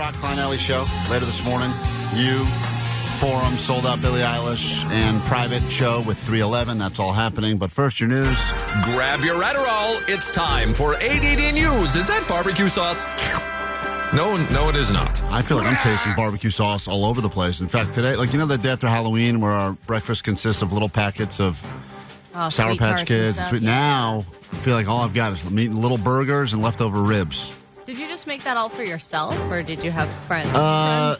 KROQ Klein Alley show later this morning. You, Forum, sold out Billie Eilish, and private show with 311. That's all happening. But first, your news. Grab your Adderall. It's time for ADD News. Is that barbecue sauce? No, it is not. I feel like I'm tasting barbecue sauce all over the place. In fact, today, the day after Halloween where our breakfast consists of little packets of Sour Patch Kids. Now, I feel like all I've got is little burgers and leftover ribs. Did you just make that all for yourself, or did you have friends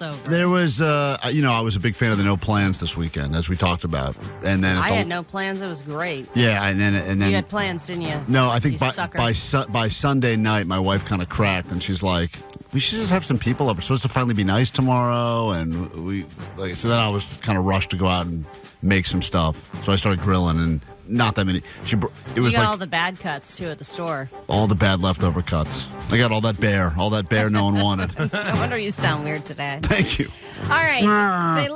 over? There was, I was a big fan of the No Plans this weekend, as we talked about. And then I had no plans. It was great. Yeah, and then you had plans, didn't you? No, I think by Sunday night, my wife kind of cracked, and she's like, "We should just have some people up. It's supposed to finally be nice tomorrow." And so then I was kind of rushed to go out and make some stuff. So I started grilling, and not that many. You got all the bad cuts, too, at the store. All the bad leftover cuts. I got all that bear no one wanted. No wonder you sound weird today. Thank you. All right.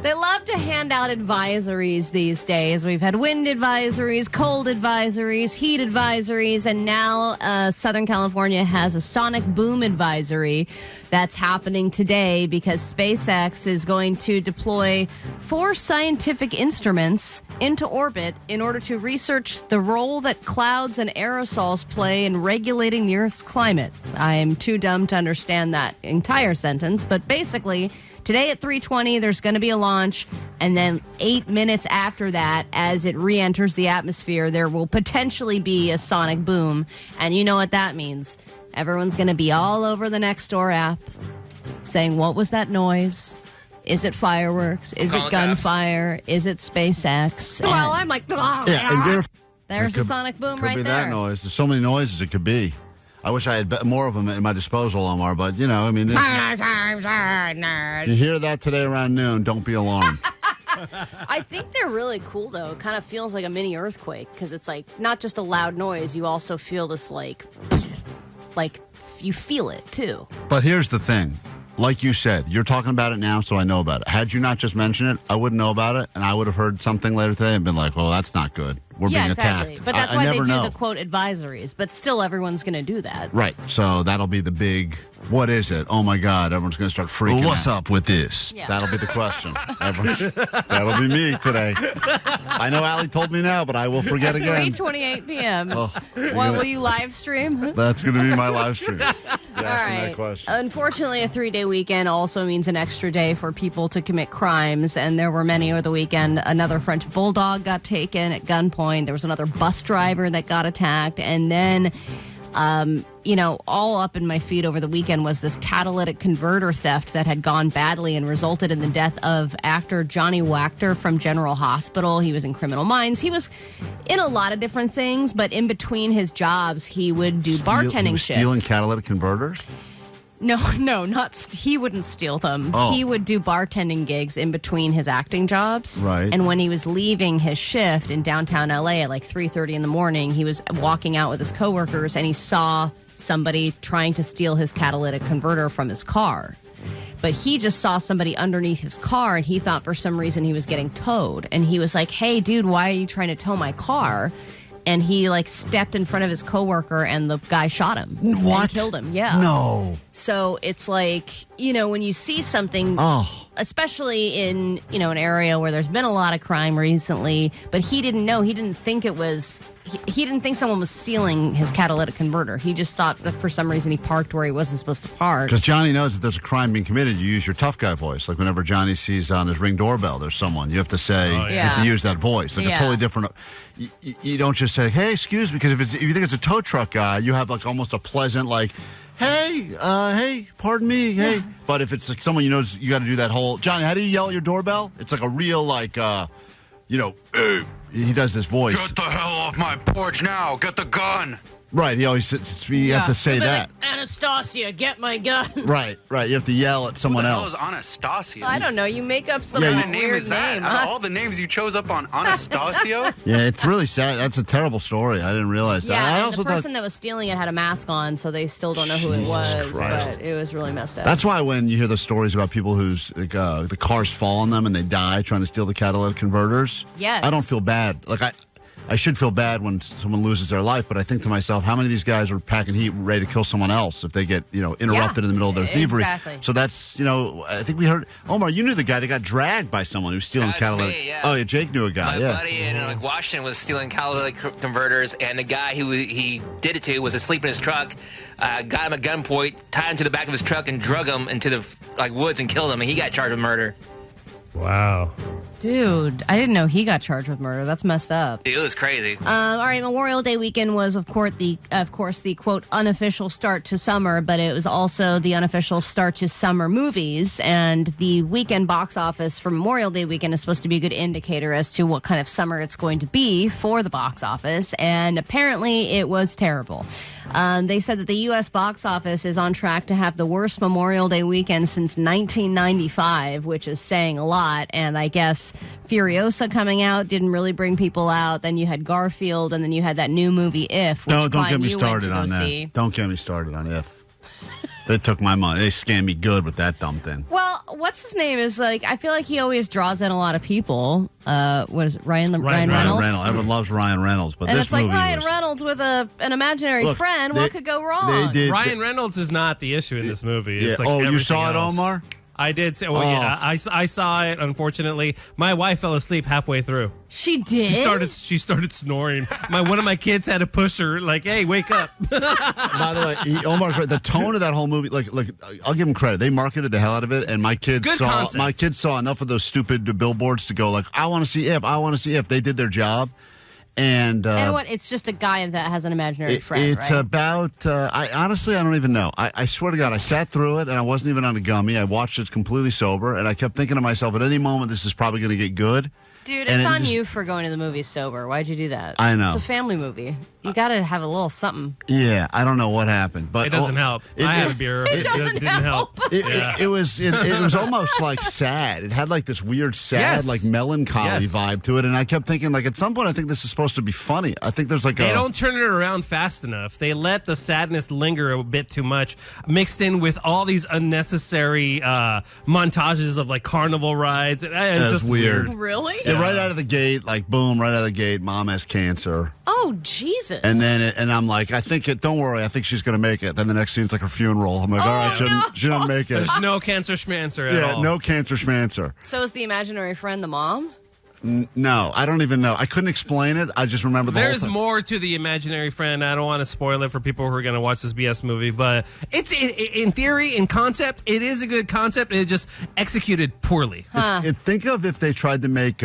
They love to hand out advisories these days. We've had wind advisories, cold advisories, heat advisories, and now Southern California has a sonic boom advisory that's happening today because SpaceX is going to deploy 4 scientific instruments into orbit in order to research the role that clouds and aerosols play in regulating the Earth's climate. I'm too dumb to understand that entire sentence, but basically, today at 3:20, there's going to be a launch, and then 8 minutes after that, as it re-enters the atmosphere, there will potentially be a sonic boom. And you know what that means. Everyone's going to be all over the Nextdoor app saying, what was that noise? Is it fireworks? Is it gunfire? Is it SpaceX? Well, I'm like, and there's a sonic boom right there. Could be that noise. There's so many noises it could be. I wish I had more of them at my disposal, Omar, but, if you hear that today around noon, don't be alarmed. I think they're really cool, though. It kind of feels like a mini earthquake because it's not just a loud noise. You also feel this, you feel it, too. But here's the thing. Like you said, you're talking about it now, so I know about it. Had you not just mentioned it, I wouldn't know about it, and I would have heard something later today and been like, well, that's not good. We're being attacked. But that's why they do the, quote, advisories. But still, everyone's going to do that. Right. So that'll be the big, what is it? Oh, my God. Everyone's going to start freaking out. What's up with this? Yeah. That'll be the question. That'll be me today. I know Allie told me now, but I will forget again. 3:28 p.m. What, will you live stream? That's going to be my live stream. All right. Unfortunately, a 3-day weekend also means an extra day for people to commit crimes, and there were many over the weekend. Another French bulldog got taken at gunpoint. There was another bus driver that got attacked, and then all up in my feed over the weekend was this catalytic converter theft that had gone badly and resulted in the death of actor Johnny Wachter from General Hospital. He was in Criminal Minds. He was in a lot of different things, but in between his jobs, he would do bartending shifts. Stealing catalytic converters? No, he wouldn't steal them. Oh. He would do bartending gigs in between his acting jobs. Right. And when he was leaving his shift in downtown LA at 3:30 in the morning, he was walking out with his coworkers and he saw somebody trying to steal his catalytic converter from his car. But he just saw somebody underneath his car and he thought for some reason he was getting towed. And he was like, "Hey, dude, why are you trying to tow my car?" And he stepped in front of his coworker and the guy shot him. What? And killed him. Yeah. No. So it's when you see something, especially in, an area where there's been a lot of crime recently, but he didn't know, he didn't think someone was stealing his catalytic converter. He just thought that for some reason he parked where he wasn't supposed to park. Because Johnny knows if there's a crime being committed, you use your tough guy voice. Like whenever Johnny sees on his Ring doorbell there's someone, you have to say, you have to use that voice. A totally different, you don't just say, hey, excuse me, because if you think it's a tow truck guy, you have almost a pleasant hey, pardon me, hey. Yeah. But if it's someone you know, you got to do that whole, Johnny, how do you yell at your doorbell? It's a real he does this voice. Get the hell off my porch now. Get the gun. Right. He always you have to say that. Anastasia, get my gun. Right. You have to yell at someone else. Who the hell is Anastasia? I don't know. You make up some weird name. Is that? Out of all the names you chose up on Anastasia? Yeah, it's really sad. That's a terrible story. I didn't realize that. Yeah, the person that was stealing it had a mask on, so they still don't know who it was. Christ. But it was really messed up. That's why when you hear the stories about people whose the cars fall on them and they die trying to steal the catalytic converters, yes, I don't feel bad. I should feel bad when someone loses their life, but I think to myself, how many of these guys are packing heat ready to kill someone else if they get, interrupted in the middle of their thievery? Exactly. So that's, I think we heard, Omar, you knew the guy that got dragged by someone who's stealing catalytic. Me, yeah. Oh, yeah, Jake knew a guy. My buddy in Washington was stealing catalytic converters, and the guy who he did it to was asleep in his truck. Got him at gunpoint, tied him to the back of his truck, and drug him into the woods and killed him. And he got charged with murder. Wow. Dude, I didn't know he got charged with murder. That's messed up. It was crazy. All right, Memorial Day weekend was, of course, the quote unofficial start to summer, but it was also the unofficial start to summer movies. And the weekend box office for Memorial Day weekend is supposed to be a good indicator as to what kind of summer it's going to be for the box office. And apparently, it was terrible. They said that the U.S. box office is on track to have the worst Memorial Day weekend since 1995, which is saying a lot. And I guess Furiosa coming out didn't really bring people out. Then you had Garfield, and then you had that new movie If. Which Don't Klein, get me you started went to on go that. see. Don't get me started on If. They took my money. They scammed me good with that dumb thing. Well, what's his name is I feel like he always draws in a lot of people. What is it, Ryan Reynolds? Everyone loves Ryan Reynolds, but And this it's like movie Ryan was... Reynolds with an imaginary Look, friend. they- What could go wrong? Ryan Reynolds is not the issue in this movie. Yeah. It's like Oh, you everything saw it, else. Omar? I did. Yeah, I saw it. Unfortunately, my wife fell asleep halfway through. She did? She started snoring. One of my kids had to push her, like, "Hey, wake up!" By the way, Omar's right. The tone of that whole movie, like, I'll give him credit. They marketed the hell out of it, and my kids saw enough of those stupid billboards to go like, "I want to see If. I want to see If." They did their job. And what? It's just a guy that has an imaginary friend, It's right? about, I don't even know. I swear to God, I sat through it, and I wasn't even on a gummy. I watched it completely sober, and I kept thinking to myself, at any moment, this is probably going to get good. Dude, And it's it on just- you for going to the movies sober. Why'd you do that? I know. It's a family movie. You got to have a little something. Yeah, I don't know what happened, but It doesn't help. I had a beer. It doesn't didn't help. It was almost like sad. It had like this weird sad, Yes. like melancholy Yes. vibe to it, and I kept thinking, like, at some point, I think this is supposed to be funny. I think there's like They don't turn it around fast enough. They let the sadness linger a bit too much, mixed in with all these unnecessary montages of like carnival rides. It's That's just weird. Really? Yeah, right out of the gate, like boom, right out of the gate, mom has cancer. Oh, Jesus. And then, and I'm like, don't worry, I think she's going to make it. Then the next scene's like her funeral. I'm like, all right, she didn't make it. There's no cancer schmancer at all. No cancer schmancer. So is the imaginary friend the mom? No, I don't even know. I couldn't explain it. I just remember the whole There's thing. more to the imaginary friend. I don't want to spoil it for people who are going to watch this BS movie, but it's in theory, in concept, it is a good concept. It just executed poorly. Think of if they tried to make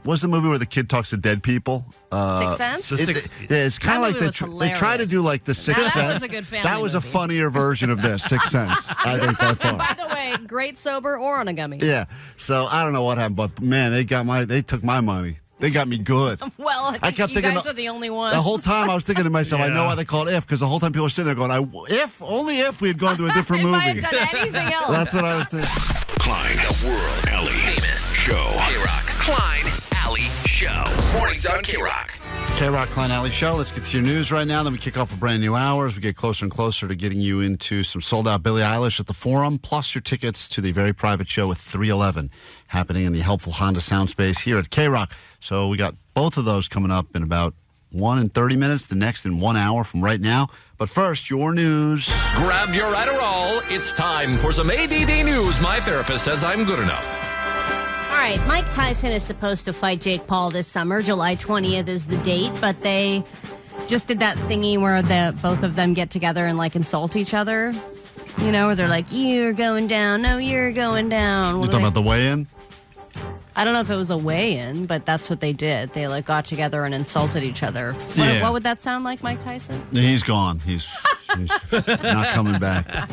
what's the movie where the kid talks to dead people? Sixth Sense? It's kind of That like movie was they try to do like the Sixth That Sense. was a good family That was movie. a funnier version of this Sixth Sense. I think that's fun. By the way, great sober or on a gummy. Yeah. So I don't know what happened, but man, they took my money. They got me good. Well, I kept thinking you guys are the only ones. The whole time I was thinking to myself, I know why they call it If, because the whole time people were sitting there going, only if we had gone to a different They movie. might have done anything else. That's what I was thinking. Klein, the world Alley famous show. KROQ. Klein Alley Show. Mornings on KROQ. KROQ Klein Alley Show. Let's get to your news right now. Then we kick off a brand new hour as we get closer and closer to getting you into some sold-out Billie Eilish at the Forum, plus your tickets to the very private show with 311 happening in the helpful Honda Soundspace here at KROQ. So we got both of those coming up in about 1 in 30 minutes, the next in 1 hour from right now. But first, your news. Grab your Adderall. It's time for some ADD news. My therapist says I'm good enough. All right, Mike Tyson is supposed to fight Jake Paul this summer. July 20th is the date, but they just did that thingy where both of them get together and like insult each other. You know, where they're like, "You're going down. No, you're going down." You're talking about the weigh-in? I don't know if it was a weigh-in, but that's what they did. They like got together and insulted each other. Yeah. What would that sound like, Mike Tyson? He's gone. He's not coming back.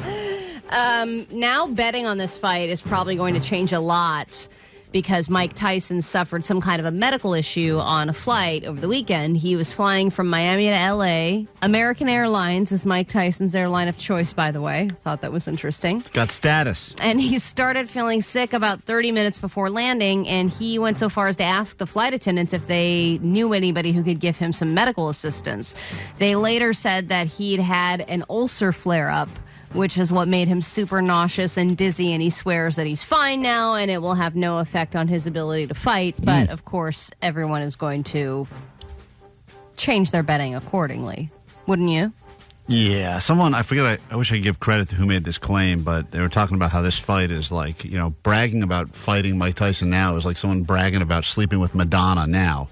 Now betting on this fight is probably going to change a lot because Mike Tyson suffered some kind of a medical issue on a flight over the weekend. He was flying from Miami to L.A. American Airlines is Mike Tyson's airline of choice, by the way. Thought that was interesting. Got status. And he started feeling sick about 30 minutes before landing, and he went so far as to ask the flight attendants if they knew anybody who could give him some medical assistance. They later said that he'd had an ulcer flare-up, which is what made him super nauseous and dizzy, and he swears that he's fine now and it will have no effect on his ability to fight. But, of course, everyone is going to change their betting accordingly, wouldn't you? Yeah, someone, I forget, I wish I could give credit to who made this claim, but they were talking about how this fight is like, bragging about fighting Mike Tyson now is like someone bragging about sleeping with Madonna now.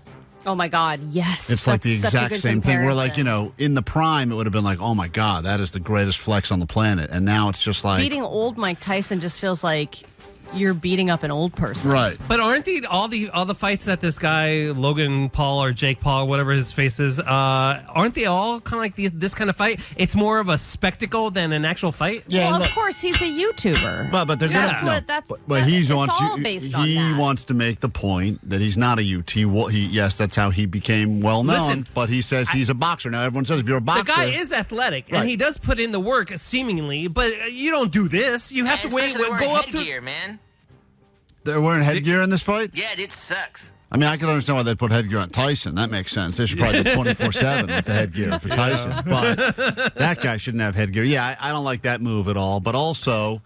Oh, my God, yes. It's like the exact same thing. We're like, in the prime, it would have been like, oh, my God, that is the greatest flex on the planet. And now it's just like... Beating old Mike Tyson just feels like you're beating up an old person. Right. But aren't all the fights that this guy, Logan Paul or Jake Paul, whatever his face is, aren't they all kind of like this kind of fight? It's more of a spectacle than an actual fight? Yeah, well, of course, he's a YouTuber. But they're That's all based on that. He wants to make the point that he's not a YouTuber. Yes, that's how he became well-known, Listen, but he says he's a boxer. Now, everyone says if you're a boxer... The guy is athletic, and he does put in the work, seemingly, but you don't do this. You have to wait, go up to... Headgear, man. They're wearing headgear in this fight? Yeah, it sucks. I mean, I can understand why they'd put headgear on Tyson. That makes sense. They should probably do 24/7 with the headgear for Tyson. But that guy shouldn't have headgear. Yeah, I don't like that move at all. But also,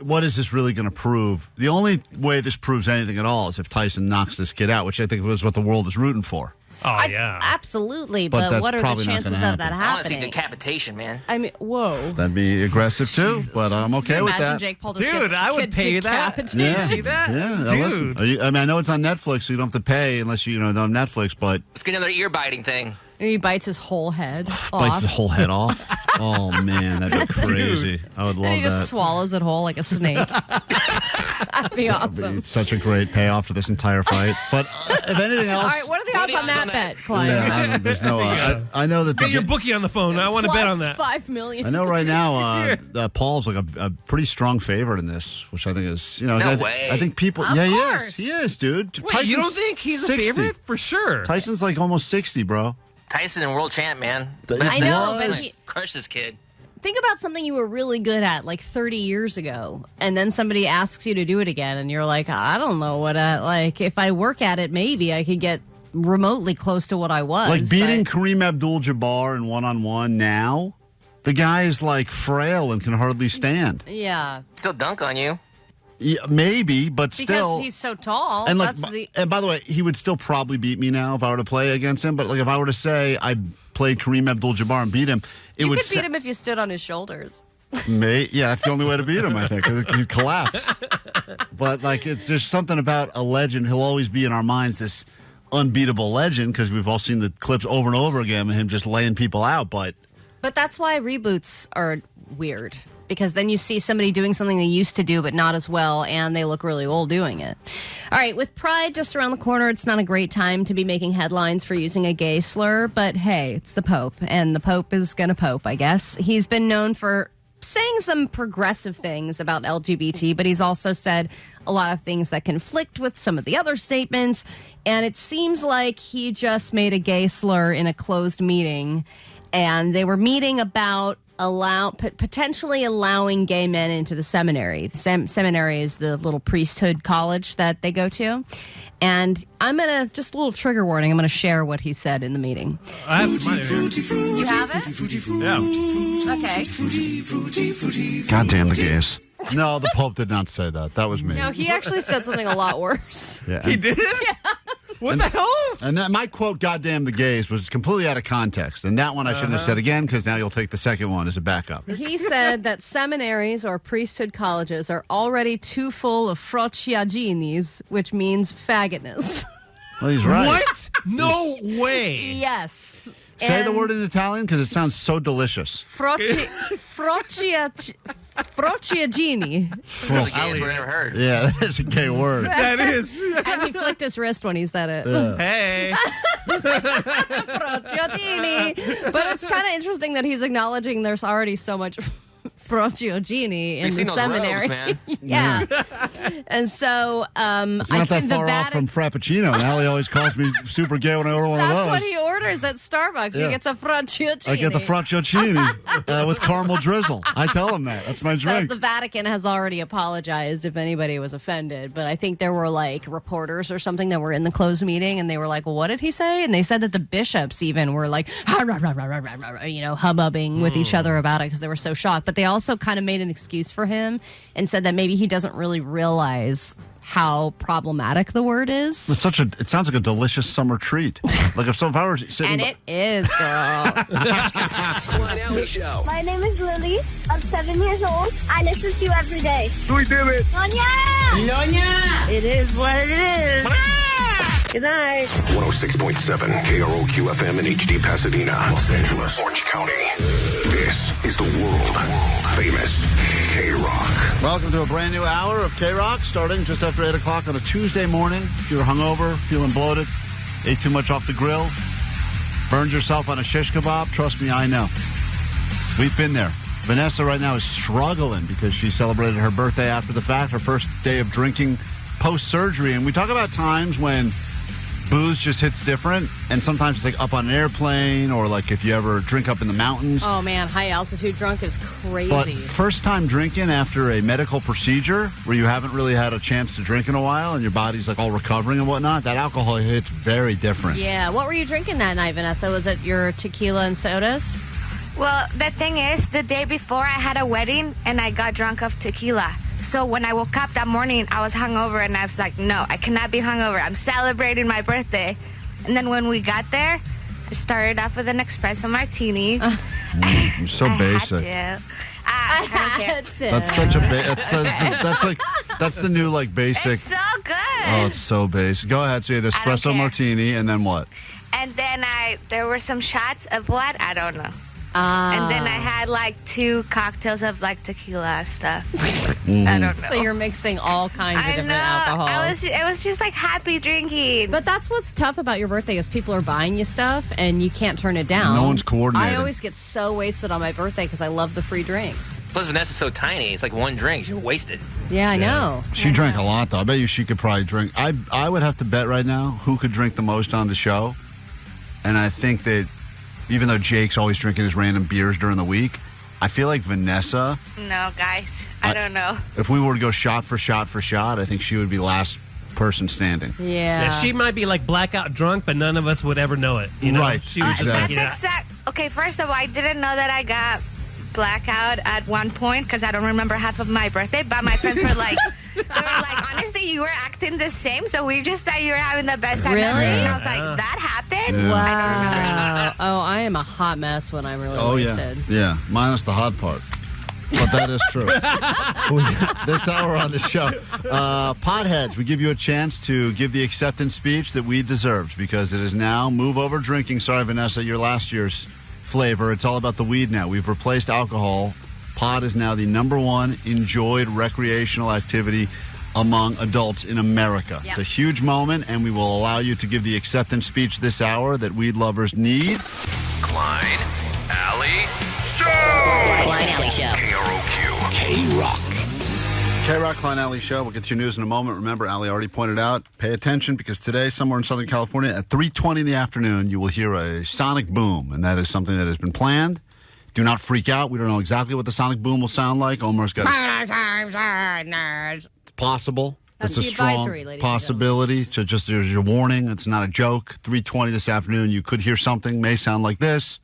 what is this really going to prove? The only way this proves anything at all is if Tyson knocks this kid out, which I think was what the world is rooting for. Oh, yeah. Absolutely, But but what are the chances of that I want to see happening? decapitation, man. I mean, whoa. That'd be aggressive, too, but I'm okay with Imagine that. Jake Paul just Dude, gets I would pay that. decapitated. Yeah. See that? Yeah, Dude. listen. I mean, I know it's on Netflix, so you don't have to pay unless you don't have Netflix, but Let's get another ear biting thing. And he bites his whole head bites off. the whole head off. Oh, man, that'd be crazy. I would And love he just that. swallows it whole like a snake. That'd be awesome. It's such a great payoff to this entire fight. But if anything else, All right, what are the odds on that bet, Klein? yeah, there's no. I know that. Get your bookie on the phone. I want to bet on that. +5 million. I know right now, Paul's like a pretty strong favorite in this, which I think is way. I think people. Of yeah, course. he is, dude. Wait, you don't think he's 60. a favorite? For sure. Tyson's like almost 60, bro. Tyson and world champ, man. I know, but Crush this kid. Think about something you were really good at like 30 years ago, and then somebody asks you to do it again, and you're like, I don't know what if I work at it, maybe I could get remotely close to what I was. Like beating but- Kareem Abdul-Jabbar in one-on-one now, the guy is like frail and can hardly stand. Yeah, Still dunk on you. Yeah, maybe, but because still. he's so tall. And like, That's the and by the way, he would still probably beat me now if I were to play against him. But like, if I were to say I played Kareem Abdul-Jabbar and beat him, it you would could beat him if you stood on his shoulders. Yeah, that's the only way to beat him. I think he'd collapse. But like, there's something about a legend. He'll always be in our minds this unbeatable legend because we've all seen the clips over and over again of him just laying people out. But That's why reboots are weird. Because then you see somebody doing something they used to do, but not as well, and they look really old doing it. All right, with Pride just around the corner, it's not a great time to be making headlines for using a gay slur, but hey, it's the Pope, and the Pope is going to Pope, I guess. He's been known for saying some progressive things about LGBT, but he's also said a lot of things that conflict with some of the other statements, and it seems like he just made a gay slur in a closed meeting, and they were meeting about potentially allowing gay men into the seminary. The seminary is the little priesthood college that they go to. And I'm going to, just a little trigger warning, I'm going to share what he said in the meeting. I have mine here. You have it? Yeah. Okay. God damn the gays. No, the Pope did not say that. That was me. No, he actually said something a lot worse. Yeah. He did? Yeah. What the hell? And that, my quote, "goddamn the gays," was completely out of context. And that one I shouldn't have said again because now you'll take the second one as a backup. He said that seminaries or priesthood colleges are already too full of frociaginis, which means faggotness. Well, he's right. What? No way. Yes. Say the word in Italian because it sounds so delicious. Frociagini. That's the gayest word I ever heard. Yeah, that is a gay word. That is. And he flicked his wrist when he said it. Hey. Frociagini. But it's kind of interesting that he's acknowledging there's already so much Frociagini in We've seen the those seminary. robes, man. Yeah. And so It's not that far off from Frappuccino. Now he always calls me super gay when I order one of That's those. what he orders at Starbucks. Yeah. He gets a Frociagini. I get the Frappuccino with caramel drizzle. I tell him that. That's my So drink. the Vatican has already apologized if anybody was offended, but I think there were like reporters or something that were in the closed meeting, and they were like, well, what did he say? And they said that the bishops even were like, hubbubbing with each other about it because they were so shocked. But they also kind of made an excuse for him and said that maybe he doesn't really realize realize how problematic the word is. It sounds like a delicious summer treat. Like if I were sitting. And it is, girl. Klein Alley Show. My name is Lily. I'm 7 years old. I listen to you every day. We did it. Lonya! It is what it is. Good night. 106.7 KROQ FM in HD Pasadena, Los Angeles, Orange County. This is the world famous KROQ. Welcome to a brand new hour of KROQ, starting just after 8 o'clock on a Tuesday morning. If you're hungover, feeling bloated, ate too much off the grill, burned yourself on a shish kebab, trust me, I know. We've been there. Vanessa right now is struggling because she celebrated her birthday after the fact, her first day of drinking post-surgery. And we talk about times when booze just hits different, and sometimes it's like up on an airplane or like if you ever drink up in the mountains. Oh, man, high-altitude drunk is crazy. But first time drinking after a medical procedure where you haven't really had a chance to drink in a while and your body's like all recovering and whatnot, that alcohol hits very different. Yeah. What were you drinking that night, Vanessa? Was it your tequila and sodas? Well, the thing is, the day before I had a wedding and I got drunk off tequila. So when I woke up that morning, I was hungover and I was like, no, I cannot be hungover. I'm celebrating my birthday. And then when we got there, I started off with an espresso martini. You're so basic. I had to. That's such a that's the new like basic. It's so good. Oh, it's so basic. Go ahead. So you had espresso martini and then what? And then there were some shots of what? I don't know. And then I had like 2 cocktails of like tequila stuff. I don't know. So you're mixing all kinds of different alcohols. It was just like happy drinking. But that's what's tough about your birthday is people are buying you stuff and you can't turn it down. No one's coordinated. I always get so wasted on my birthday because I love the free drinks. Plus, Vanessa's so tiny. It's like one drink. You're wasted. Yeah, I know. She drank a lot, though. I bet you she could probably drink. I would have to bet right now who could drink the most on the show. And I think that even though Jake's always drinking his random beers during the week, I feel like Vanessa... No, guys. I don't know. If we were to go shot for shot for shot, I think she would be last person standing. Yeah. She might be like blackout drunk, but none of us would ever know it. You know? Right. She was That's Okay, first of all, I didn't know that I got blackout at one point because I don't remember half of my birthday, but my friends were like... They were like, honestly, you were acting the same, so we just thought you were having the best time ever. And I was like, that happened? Yeah. Wow. I don't remember. Oh, I am a hot mess when I'm really wasted. Yeah, minus the hot part. But that is true. This hour on the show. Potheads, we give you a chance to give the acceptance speech that weed deserves because it is now Move Over Drinking. Sorry, Vanessa, your last year's flavor. It's all about the weed now. We've replaced alcohol. Pot is now the #1 enjoyed recreational activity among adults in America. Yep. It's a huge moment, and we will allow you to give the acceptance speech this hour that weed lovers need. Klein Alley Show. Klein Alley Show. KROQ. KROQ. KROQ Klein Alley Show. We'll get to your news in a moment. Remember, Alley already pointed out, pay attention because today, somewhere in Southern California, at 3:20 in the afternoon, you will hear a sonic boom, and that is something that has been planned. Do not freak out. We don't know exactly what the sonic boom will sound like. Omar's got It's possible. That's It's a the strong advisory, ladies and possibility. So just there's your warning. It's not a joke. 3:20 this afternoon, you could hear something. May sound like this.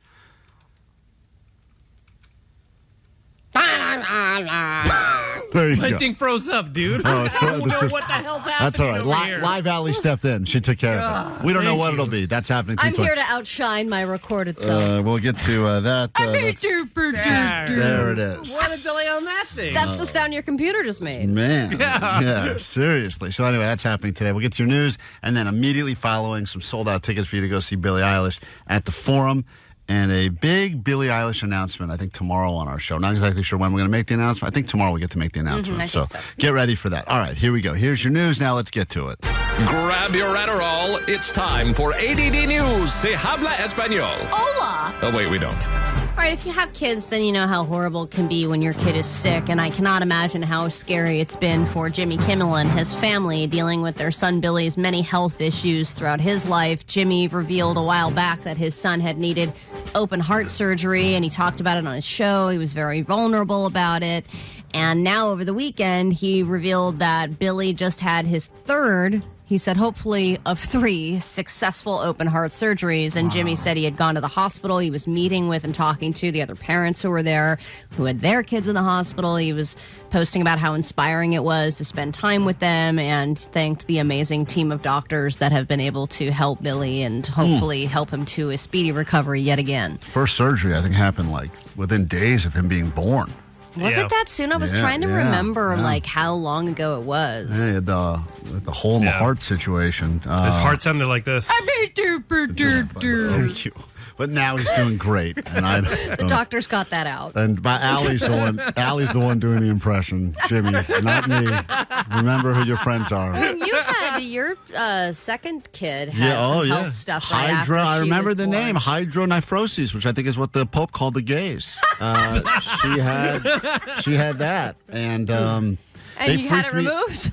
There you My go. thing froze up, dude. Oh, I don't this know is- what the hell's happening. That's all right. over here. Live Alley stepped in. She took care of it. We don't know thank what you. it'll be. That's happening. I'm 3:20. here to outshine my recorded self. We'll get to that. There it is. What a delay on that thing. That's the sound your computer just made. Man. Yeah, seriously. So anyway, that's happening today. We'll get to your news, and then immediately following some sold-out tickets for you to go see Billie Eilish at the Forum, and a big Billie Eilish announcement, I think, tomorrow on our show. Not exactly sure when we're going to make the announcement. I think tomorrow we get to make the announcement. I think so. Get ready for that. All right, here we go. Here's your news. Now let's get to it. Grab your Adderall. It's time for ADD News. Se habla español. Hola! Oh, wait, we don't. All right, if you have kids, then you know how horrible it can be when your kid is sick, and I cannot imagine how scary it's been for Jimmy Kimmel and his family dealing with their son Billy's many health issues throughout his life. Jimmy revealed a while back that his son had needed open heart surgery, and he talked about it on his show. He was very vulnerable about it. And now over the weekend, he revealed that Billy just had his third He said, hopefully, of 3 successful open heart surgeries. And Jimmy said he had gone to the hospital. He was meeting with and talking to the other parents who were there, who had their kids in the hospital. He was posting about how inspiring it was to spend time with them, and thanked the amazing team of doctors that have been able to help Billy and hopefully help him to a speedy recovery yet again. First surgery, I think, happened like within days of him being born. Was it that soon? I was trying to remember like how long ago it was. Yeah, he had the hole in the heart situation. His heart sounded like this. Thank you. But now he's doing great, and the doctors got that out. And Allie's the one. Allie's the one doing the impression. Jimmy, not me. Remember who your friends are. When you had your second kid had some health stuff. Right Hydra. I remember the born. name hydronephrosis, which I think is what the Pope called the gays. She had that, and you had it removed.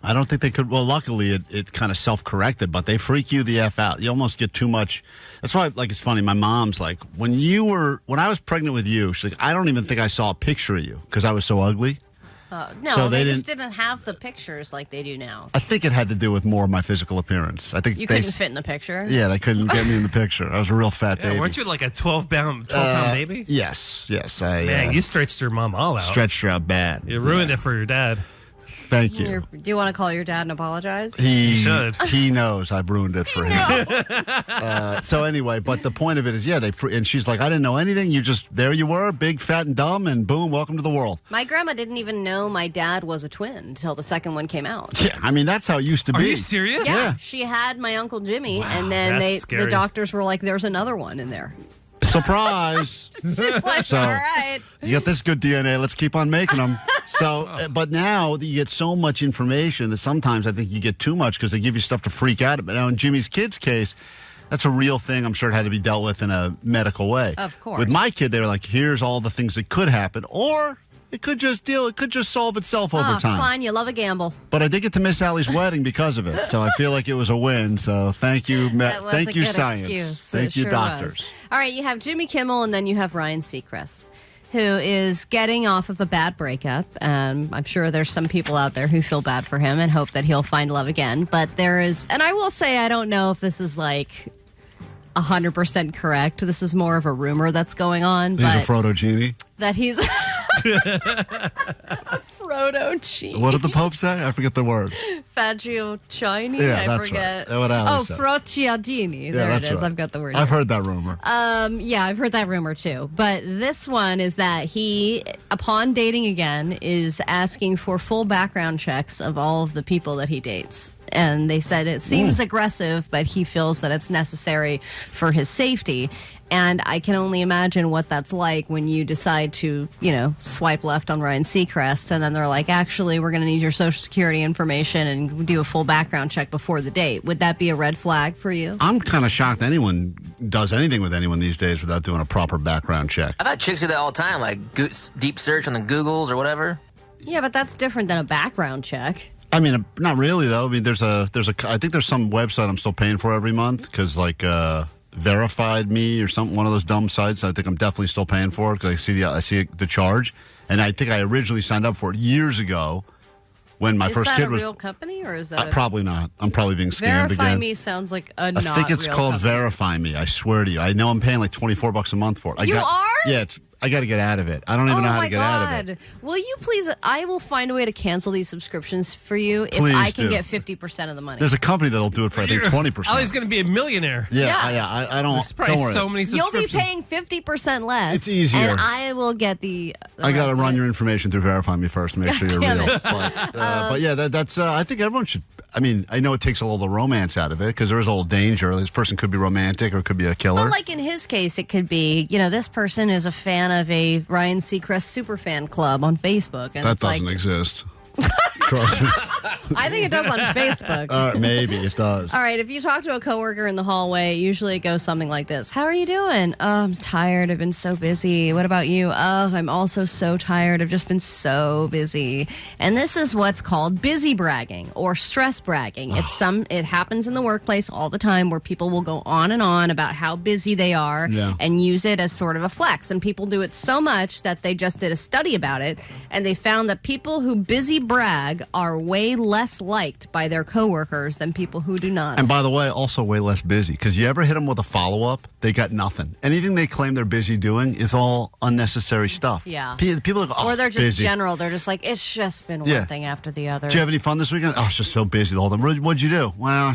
I don't think they could. Well, luckily, it kind of self-corrected, but they freak you the F out. You almost get too much. That's why, like, it's funny. My mom's like, when I was pregnant with you, she's like, I don't even think I saw a picture of you because I was so ugly. No, so they just didn't have the pictures like they do now. I think it had to do with more of my physical appearance. I think you couldn't fit in the picture. Yeah, they couldn't get me in the picture. I was a real fat baby. Weren't you like a 12-pound baby? Yes. Man, you stretched your mom all out. Stretched her out bad. You ruined it for your dad. Thank you. Do you want to call your dad and apologize? He should. He knows I've ruined it for him. So anyway, but the point of it is, and she's like, I didn't know anything. There you were, big, fat, and dumb, and boom, welcome to the world. My grandma didn't even know my dad was a twin until the second one came out. Yeah, I mean, that's how it used to be. Are you serious? Yeah. She had my Uncle Jimmy, and then the doctors were like, there's another one in there. Surprise. She's like, all right. You got this good DNA. Let's keep on making them. So, but now you get so much information that sometimes I think you get too much because they give you stuff to freak out about. Now, in Jimmy's kid's case, that's a real thing. I'm sure it had to be dealt with in a medical way. Of course. With my kid, they were like, here's all the things that could happen. Or it could just solve itself over time. Klein, you love a gamble. But I did get to miss Allie's wedding because of it. So I feel like it was a win. So thank you, thank you, science. Excuse. Thank you, doctors. Was. All right, you have Jimmy Kimmel, and then you have Ryan Seacrest, who is getting off of a bad breakup. I'm sure there's some people out there who feel bad for him and hope that he'll find love again. But there is, and I will say, I don't know if this is like 100% correct. This is more of a rumor that's going on. He's a Frodo genie? That he's a Frodo genie. What did the Pope say? I forget the word. Fagiocchini? Yeah, I forget. Right. What Frociagini. There it is. Right. I've got the word. I've heard that rumor. Yeah, I've heard that rumor too. But this one is that he, upon dating again, is asking for full background checks of all of the people that he dates. And they said it seems aggressive, but he feels that it's necessary for his safety. And I can only imagine what that's like when you decide to, swipe left on Ryan Seacrest, and then they're like, actually, we're going to need your Social Security information and do a full background check before the date. Would that be a red flag for you? I'm kind of shocked anyone does anything with anyone these days without doing a proper background check. I've had chicks do that all the time, like deep search on the Googles or whatever. Yeah, but that's different than a background check. I mean, not really, though. I mean, I think there's some website I'm still paying for every month because, like, Verified Me or one of those dumb sites. I think I'm definitely still paying for it because I see the charge, and I think I originally signed up for it years ago when my first kid was. Is that a real company or is that probably not? I'm probably being scammed again. Verify Me sounds like a not I think it's real called company. Verify Me. I swear to you. I know I'm paying like $24 a month for it. You are? Yeah, I got to get out of it. I don't even know how to get out of it. Will you please? I will find a way to cancel these subscriptions for you if I can get 50% of the money. There's a company that'll do it for I think 20%. Ollie's going to be a millionaire. Yeah. I don't. There's probably don't worry. so many You'll be subscriptions. paying 50% less. It's easier. And I will get the I got to rest run of your information through Verify Me first to make sure you're damn real. it. But yeah, that's. I think everyone should. I mean, I know it takes a little romance out of it because there is a little danger. This person could be romantic or it could be a killer. Well, like in his case, it could be, this person is a fan of a Ryan Seacrest superfan club on Facebook. And that it's doesn't exist. Trust me. I think it does on Facebook. Maybe it does. All right, if you talk to a coworker in the hallway, usually it goes something like this. How are you doing? Oh, I'm tired. I've been so busy. What about you? Oh, I'm also so tired. I've just been so busy. And this is what's called busy bragging or stress bragging. It happens in the workplace all the time where people will go on and on about how busy they are and use it as sort of a flex. And people do it so much that they just did a study about it, and they found that people who busy brag are way way less liked by their coworkers than people who do not. And by the way, also way less busy. Because you ever hit them with a follow-up, they got nothing. Anything they claim they're busy doing is all unnecessary stuff. Yeah. People are like, or they're just busy. general. They're just like, it's just been one thing after the other. Did you have any fun this weekend? Oh, it's just so busy the whole time. What'd you do? Well,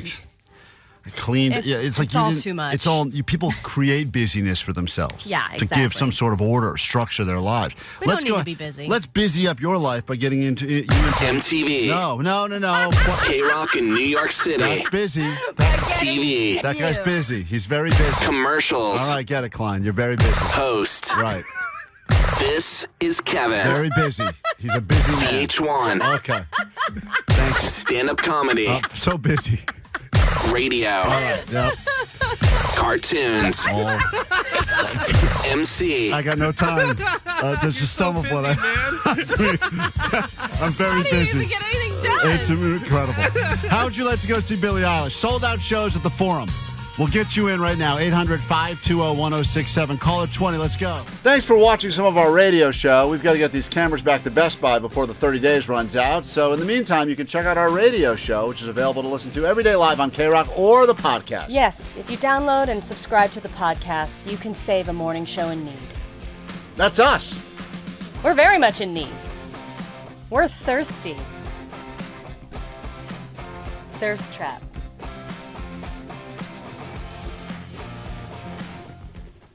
I cleaned. It's like all too much. It's all people create busyness for themselves. Yeah, to give some sort of order or structure to their lives. We don't need to be busy. Let's busy up your life by getting into MTV. No. KROQ in New York City. That's busy. TV. That guy's busy. He's very busy. Commercials. All right, get it, Klein. You're very busy. Host. Right. This is Kevin. Very busy. He's a busy man. VH1. Okay. Thank you. Stand-up comedy. So busy. Radio. All right. Yep. Cartoons. MC. I got no time. There's just some of what I'm very busy. How do you even get anything done? It's incredible. How would you like to go see Billie Eilish? Sold out shows at the Forum. We'll get you in right now. 800-520-1067. Caller 20. Let's go. Thanks for watching some of our radio show. We've got to get these cameras back to Best Buy before the 30 days runs out. So in the meantime, you can check out our radio show, which is available to listen to every day live on KROQ or the podcast. Yes, if you download and subscribe to the podcast, you can save a morning show in need. That's us. We're very much in need. We're thirsty. Thirst trap.